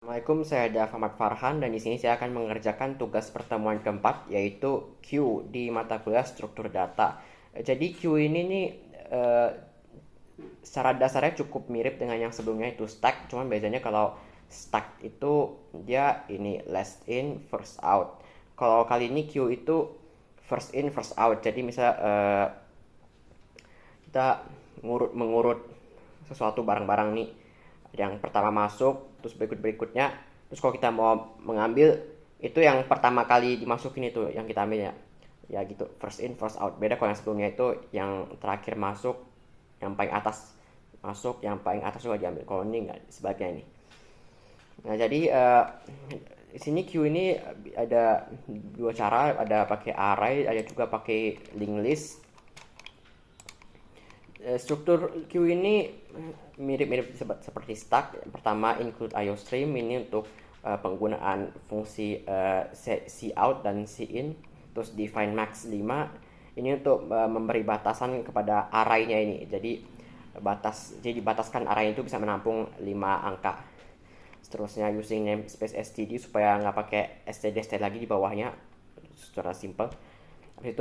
Assalamualaikum, saya Dava Ahmad Farhan dan di sini saya akan mengerjakan tugas pertemuan keempat yaitu Q di mata kuliah struktur data. Jadi Q ini nih eh, secara dasarnya cukup mirip dengan yang sebelumnya itu stack, cuman bedanya kalau stack itu dia ini last in first out. Kalau kali ini Q itu first in first out. Jadi misal kita mengurut sesuatu barang-barang nih, yang pertama masuk terus berikutnya, terus kalau kita mau mengambil itu yang pertama kali dimasukin itu yang kita ambil ya gitu, first in first out. Beda kalau yang sebelumnya itu yang terakhir masuk, yang paling atas masuk, yang paling atas juga diambil. Kalau ini nggak, sebaliknya ini. Nah jadi di sini Q ini ada dua cara, ada pakai array, ada juga pakai linked list. Struktur Q ini mirip-mirip seperti stack. Pertama include IOStream ini untuk penggunaan fungsi cout dan cin. Terus define max 5 ini untuk memberi batasan kepada array-nya ini. Jadi dibataskan array itu bisa menampung 5 angka. Seterusnya using namespace std supaya nggak pakai std lagi di bawahnya, secara simple. Habis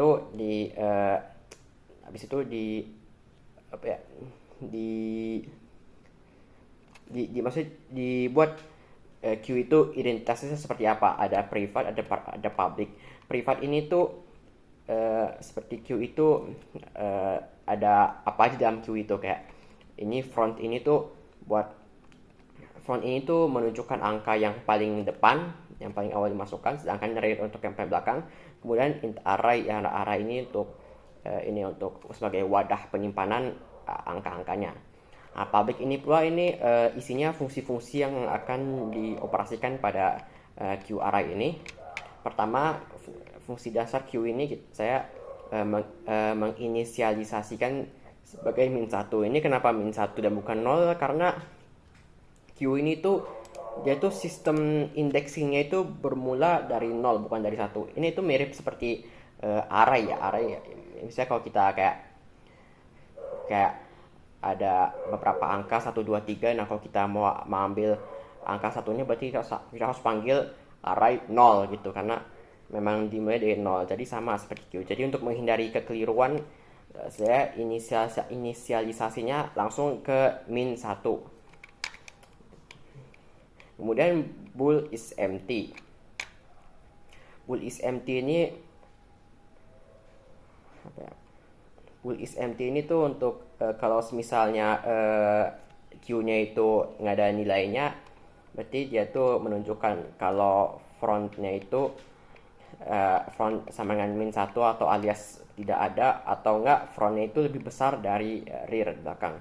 itu di apa ya, di maksudnya dibuat Q itu identitasnya seperti apa, ada private, ada public. Private ini tuh seperti Q itu ada apa aja dalam Q itu, kayak ini front ini tuh menunjukkan angka yang paling depan, yang paling awal dimasukkan, sedangkan rear untuk yang paling belakang. Kemudian int array, yang array ini untuk sebagai wadah penyimpanan angka-angkanya. Nah, public ini pula isinya fungsi-fungsi yang akan dioperasikan pada Q array ini. Pertama, fungsi dasar Q ini saya menginisialisasikan sebagai min1. Ini kenapa min1 dan bukan 0? Karena Q ini tuh dia tuh sistem indexingnya itu bermula dari 0 bukan dari 1. Ini tuh mirip seperti array. Misalnya kalau kita kayak ada beberapa angka 1, 2, 3. Nah kalau kita mau mengambil angka satunya, berarti kita harus panggil array 0 gitu, karena memang dimulai dari 0. Jadi sama seperti Q. Jadi untuk menghindari kekeliruan, saya inisialisasinya langsung ke min1. Kemudian bool is empty. Bool is empty ini apa ya? Bool is empty ini tuh untuk kalau misalnya Q-nya itu nggak ada nilainya, berarti dia tuh menunjukkan kalau frontnya itu front sama dengan min1 atau alias tidak ada, atau enggak frontnya itu lebih besar dari rear belakang.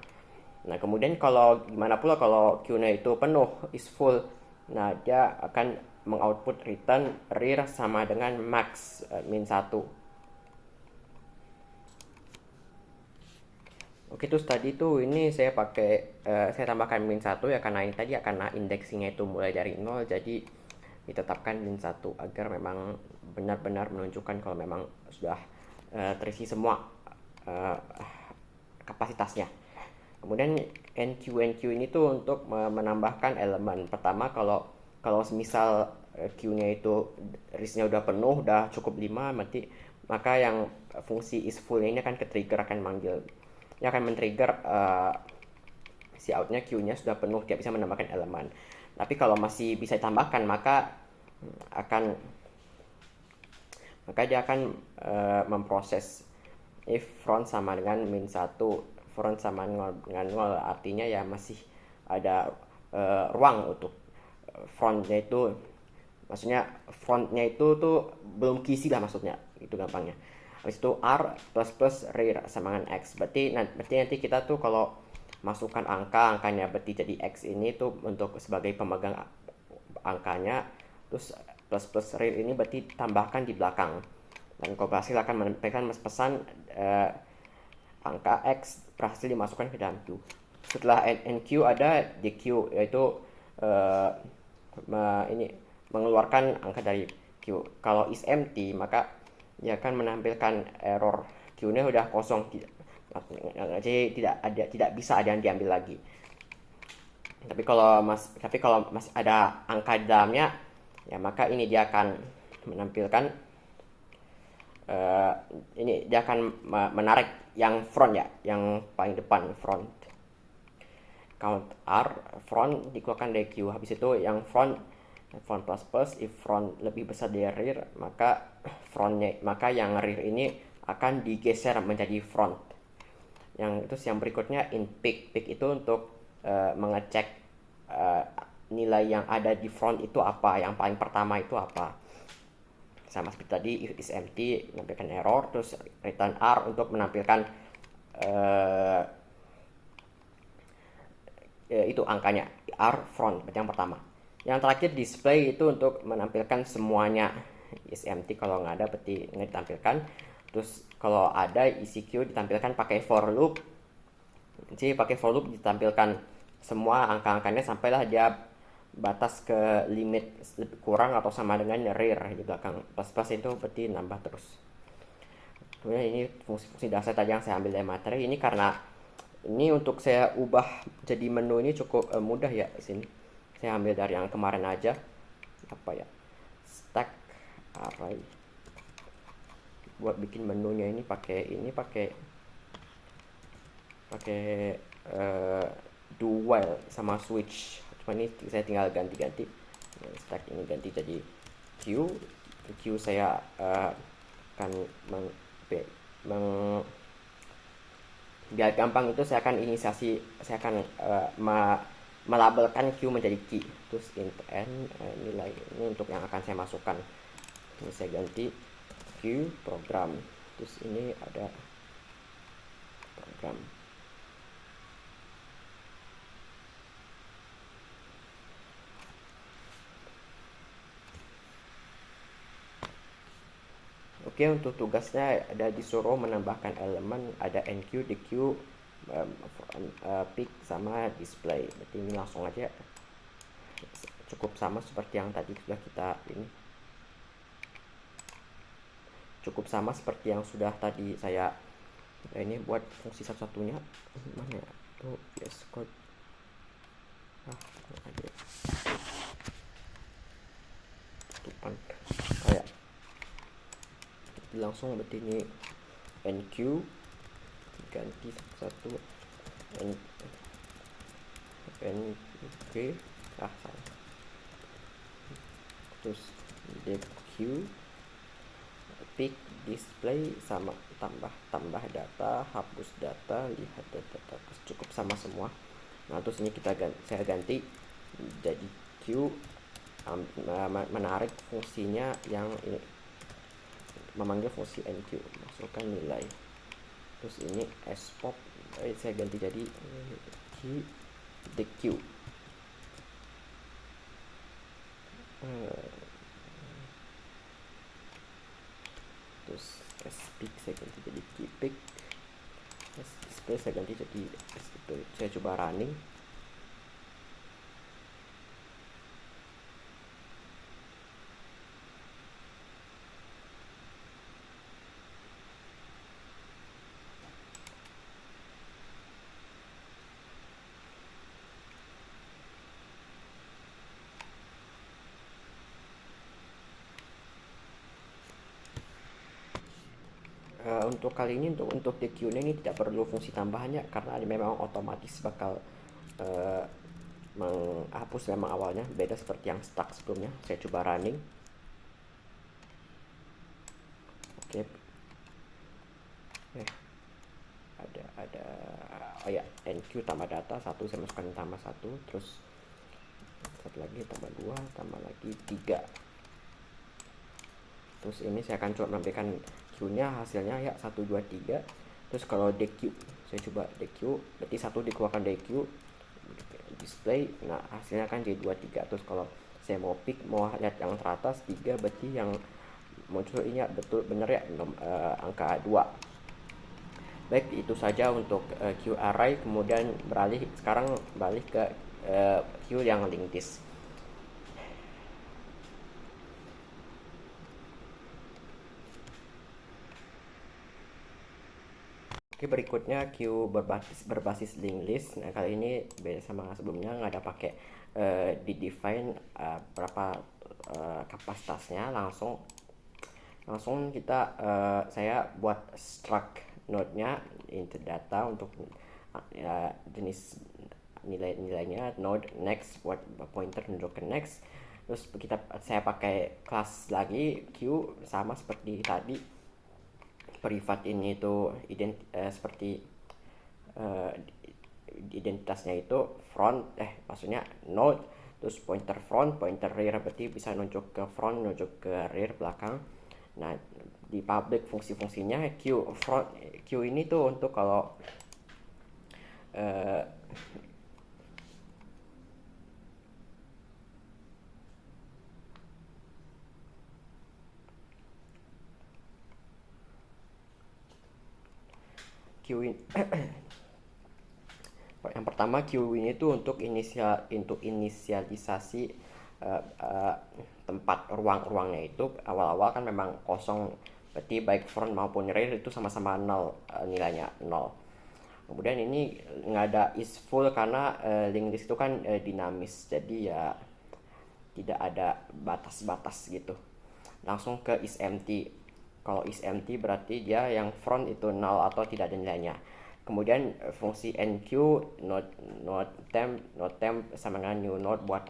Nah kemudian kalau gimana pula kalau Q-nya itu penuh, is full, nah dia akan mengoutput return rear sama dengan max min1. Oke, terus tadi tuh ini saya tambahkan min1 ya, karena ini tadi karena indeksingnya itu mulai dari 0, jadi ditetapkan min1 agar memang benar-benar menunjukkan kalau memang sudah terisi semua kapasitasnya. Kemudian NQ ini tuh untuk menambahkan elemen. Pertama, kalau misal Q-nya itu listnya udah penuh, udah cukup 5, maka yang fungsi is full ini akan ke-trigger, akan manggil, yang akan men-trigger si outnya Q-nya sudah penuh, dia bisa menambahkan elemen. Tapi kalau masih bisa ditambahkan, maka dia akan memproses if front sama dengan min1. Front sama dengan 0 artinya ya masih ada ruang untuk frontnya itu, maksudnya frontnya itu tuh belum kisi lah, maksudnya itu gampangnya. Habis itu r plus rear sama dengan x, berarti nanti kita tuh kalau masukkan angkanya berarti jadi x ini tuh untuk sebagai pemegang angkanya, terus plus rear ini berarti tambahkan di belakang, dan kalau berhasil akan menyampaikan pesan angka x berhasil dimasukkan ke dalam Q. Setelah NQ ada DQ, yaitu ini mengeluarkan angka dari Q. Kalau is empty, maka dia akan menampilkan error Q-nya udah kosong, jadi tidak bisa ada yang diambil lagi. Tapi kalau masih ada angka di dalamnya, ya maka ini dia akan menampilkan, eh, ini dia akan menarik yang front, ya, yang paling depan, front. Count R, front dikeluarkan dari Q. Habis itu yang front plus plus, if front lebih besar dari rear, maka yang rear ini akan digeser menjadi front. Yang berikutnya in peak. Peak itu untuk mengecek nilai yang ada di front itu apa, yang paling pertama itu apa. Sama seperti tadi, if is empty menampilkan error, terus return R untuk menampilkan itu angkanya, R front berarti yang pertama. Yang terakhir display itu untuk menampilkan semuanya. Is empty kalau nggak ada berarti nggak ditampilkan. Terus kalau ada ECQ ditampilkan pakai for loop. Jadi pakai for loop ditampilkan semua angka-angkanya sampailah dia batas ke limit kurang atau sama dengan rear di belakang. Plus plus itu berarti nambah terus. Kemudian ini fungsi-fungsi dasar tadi yang saya ambil dari materi. Ini karena ini untuk saya ubah jadi menu ini cukup mudah ya sini. Saya ambil dari yang kemarin aja. Apa ya? Stack array. Buat bikin menunya ini pakai do while sama switch. Cuma ini saya tinggal ganti-ganti. Stack ini ganti jadi Q. Q saya akan biar gampang itu saya akan melabelkan Q menjadi key. Terus int n nilai ini untuk yang akan saya masukkan. Ini saya ganti Q program. Terus ini ada program. Oke, untuk tugasnya ada disuruh menambahkan elemen, ada NQ, DQ, pick sama display. Berarti ini langsung aja, cukup sama seperti yang tadi sudah kita ini. Cukup sama seperti yang sudah tadi saya ini buat fungsi satu-satunya. Mana ya? Oh, yes code. Ada. Tutupan. Kayak langsung berarti ini NQ ganti satu NQ salah, terus DQ pick display sama tambah data, hapus data, lihat data, terus cukup sama semua. Nah terus ini saya ganti jadi Q, menarik fungsinya yang ini, memanggil fungsi NQ, masukkan nilai. Terus ini spot, saya ganti jadi Q DQ. Terus pick saya ganti jadi pick. Display saya ganti jadi display. Saya coba running. Untuk kali ini untuk DQ-nya ini tidak perlu fungsi tambahannya karena memang otomatis bakal menghapus memang awalnya, beda seperti yang stuck sebelumnya. Saya coba running. Oke. Ada oh ya, NQ tambah data 1, saya masukkan tambah 1, terus satu lagi tambah 2, tambah lagi 3. Terus ini saya akan coba menampilkan Q-nya, hasilnya ya 1 2 3. Terus kalau DQ, saya coba DQ, berarti 1 dikeluarkan DQ display. Nah, hasilnya kan jadi 2 3. Terus kalau saya mau pick, mau lihat yang teratas 3, berarti yang muncul ini betul benar ya angka 2. Baik, itu saja untuk Q array. Kemudian sekarang balik ke Q yang linked list. Oke, berikutnya queue berbasis linked list. Nah, kali ini beda sama sebelumnya, nggak ada pakai di define berapa kapasitasnya. Langsung kita saya buat struct node-nya into data untuk jenis nilainya, node next buat pointer nunjuk ke next. Terus saya pakai kelas lagi queue sama seperti tadi. Privat ini itu seperti uh, identitasnya itu maksudnya node, terus pointer front, pointer rear, berarti bisa nunjuk ke front, nunjuk ke rear, belakang. Nah, di public fungsi-fungsinya Q ini tuh untuk kalau uh, Q ini yang pertama, Q ini tuh untuk inisialisasi tempat ruang-ruangnya. Itu awal-awal kan memang kosong, berarti baik front maupun rear itu sama-sama nol, nilainya nol. Kemudian ini nggak ada is full karena linked list itu kan dinamis, jadi ya tidak ada batas-batas gitu. Langsung ke is empty. Kalau is empty berarti dia yang front itu nol atau tidak ada nilainya. Kemudian fungsi enq node temp sama dengan new node buat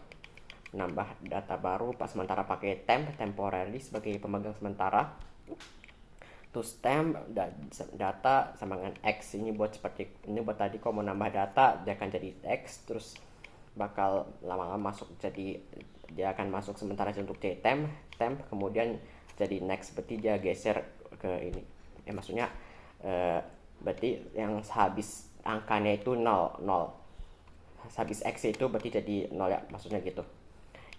nambah data baru pas sementara pakai temporary sebagai pemegang sementara. Terus temp data sama dengan x, ini buat tadi kalau mau nambah data dia akan jadi x, terus bakal lama-lama masuk, jadi dia akan masuk sementara untuk temp, kemudian jadi next, berarti dia geser ke ini. Maksudnya berarti yang habis angkanya itu 0 habis x itu berarti jadi 0 ya, maksudnya gitu.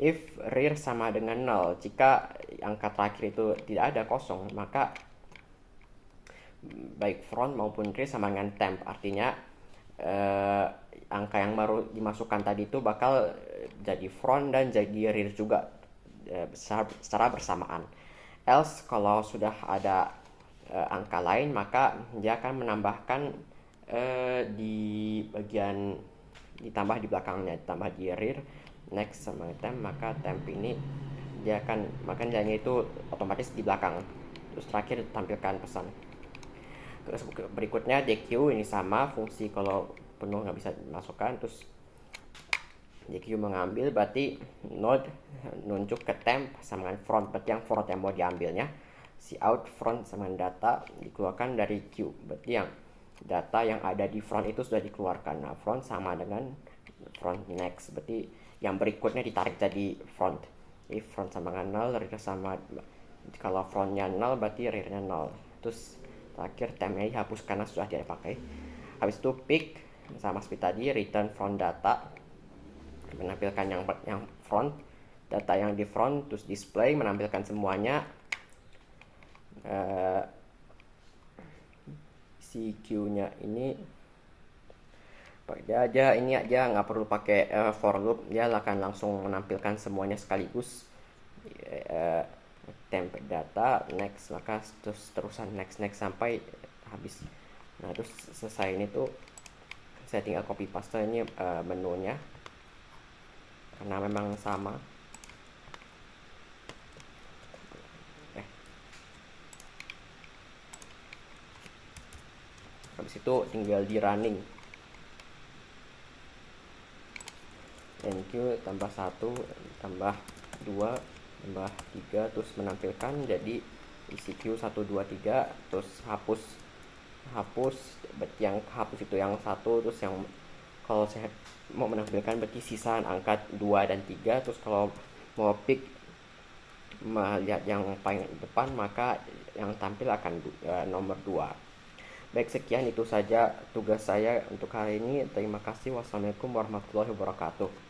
If rear sama dengan 0, jika angka terakhir itu tidak ada kosong, maka baik front maupun rear sama dengan temp. Artinya angka yang baru dimasukkan tadi itu bakal jadi front dan jadi rear juga secara bersamaan. Else kalau sudah ada angka lain, maka dia akan menambahkan di bagian, ditambah di belakangnya, ditambah di rear, next sama temp, maka temp ini dia akan, maka nilainya itu otomatis di belakang. Terus terakhir tampilkan pesan. Terus berikutnya DQ ini sama, fungsi kalau penuh nggak bisa dimasukkan. Terus DQ mengambil, berarti node nunjuk ke temp sama dengan front, berarti yang front yang mau diambilnya. Si out front sama data dikeluarkan dari Q, berarti yang data yang ada di front itu sudah dikeluarkan. Nah, front sama dengan front next, berarti yang berikutnya ditarik jadi front. If front sama dengan 0, rear sama, kalau frontnya 0 berarti rearnya 0. Terus terakhir temnya dihapus karena sudah tidak dipakai. Habis itu pick sama seperti tadi, return front data, menampilkan yang front, data yang di front, terus display menampilkan semuanya. Si Q-nya ini ini aja, nggak perlu pakai for loop, dia akan langsung menampilkan semuanya sekaligus. Temp data next, maka terusan next sampai habis. Nah, terus selesai ini tuh saya tinggal copy paste ini menunya karena memang sama. Habis itu tinggal di running. Enq tambah 1 tambah 2 tambah 3, terus menampilkan jadi isi Q 1 2 3, terus hapus yang hapus itu yang 1, terus yang kalau saya mau menampilkan berarti sisa angka 2 dan 3, terus kalau mau pick melihat yang paling depan, maka yang tampil akan nomor 2. Baik, sekian itu saja tugas saya untuk hari ini. Terima kasih. Wassalamualaikum warahmatullahi wabarakatuh.